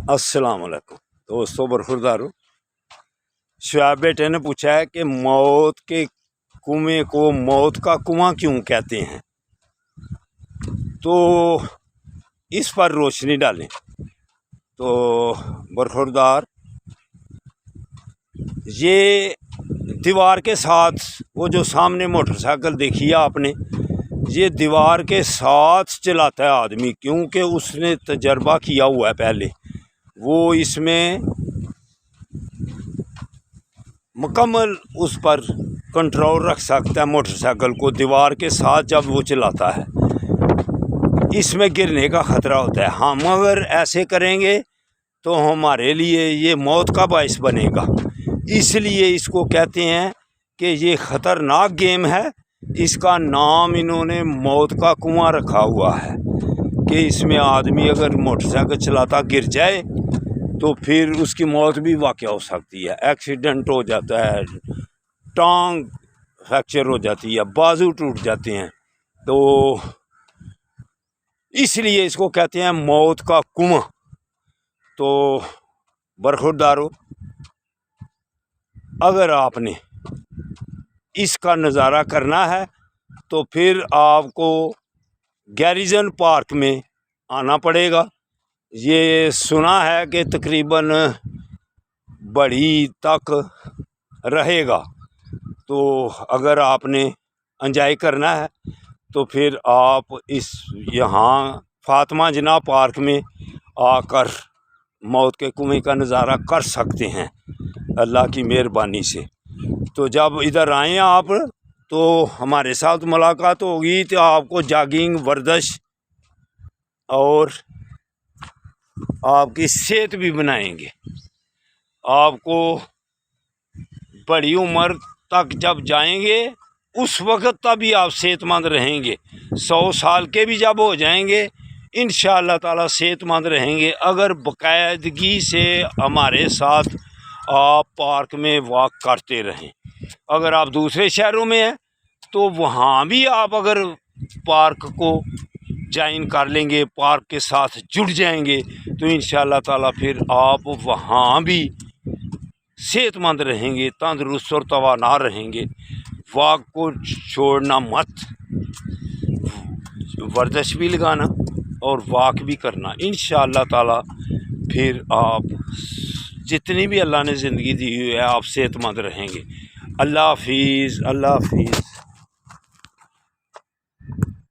अस्सलाम वालेकुम दोस्तों, बरखुरदारों। शुआब बेटे ने पूछा है कि मौत के कुएं को मौत का कुआं क्यों कहते हैं, तो इस पर रोशनी डालें। तो बरखुरदार, ये दीवार के साथ, वो जो सामने मोटरसाइकिल देखी है आपने, ये दीवार के साथ चलाता है आदमी, क्योंकि उसने तजर्बा किया हुआ है पहले। वो इसमें मुकम्मल उस पर कंट्रोल रख सकता है मोटरसाइकिल को, दीवार के साथ जब वो चलाता है। इसमें गिरने का ख़तरा होता है। हम अगर ऐसे करेंगे तो हमारे लिए ये मौत का बाइस बनेगा। इसलिए इसको कहते हैं कि ये ख़तरनाक गेम है। इसका नाम इन्होंने मौत का कुआं रखा हुआ है कि इसमें आदमी अगर मोटरसाइकिल चलाता गिर जाए तो फिर उसकी मौत भी वाक़या हो सकती है। एक्सीडेंट हो जाता है, टांग फ्रैक्चर हो जाती है, बाजू टूट जाते हैं। तो इसलिए इसको कहते हैं मौत का कुआं। तो बरखुरदारों, अगर आपने इसका नज़ारा करना है तो फिर आपको गैरिजन पार्क में आना पड़ेगा। ये सुना है कि तकरीबन बड़ी तक रहेगा। तो अगर आपने एंजॉय करना है तो फिर आप इस यहाँ फातिमा जिन्ना पार्क में आकर मौत के कुएं का नज़ारा कर सकते हैं अल्लाह की मेहरबानी से। तो जब इधर आएँ आप तो हमारे साथ मुलाकात होगी, तो आपको जॉगिंग, वर्जिश और आपकी सेहत भी बनाएंगे। आपको बड़ी उम्र तक जब जाएंगे उस वक़्त तभी आप सेहतमंद रहेंगे। 100 साल के भी जब हो जाएंगे इंशाअल्लाह ताला सेहतमंद रहेंगे, अगर बाकायदगी से हमारे साथ आप पार्क में वॉक करते रहें। अगर आप दूसरे शहरों में हैं तो वहाँ भी आप अगर पार्क को ज्वाइन कर लेंगे, पार्क के साथ जुड़ जाएंगे, तो इंशाअल्लाह ताला फिर आप वहाँ भी सेहतमंद रहेंगे, तंदुरुस्त और तवाना रहेंगे। वॉक को छोड़ना मत, वर्जिश भी लगाना और वॉक भी करना। इंशाअल्लाह ताला फिर आप जितनी भी अल्लाह ने ज़िंदगी दी हुई है आप सेहतमंद रहेंगे। अल्लाह हाफिज़, अल्लाह हाफिज़।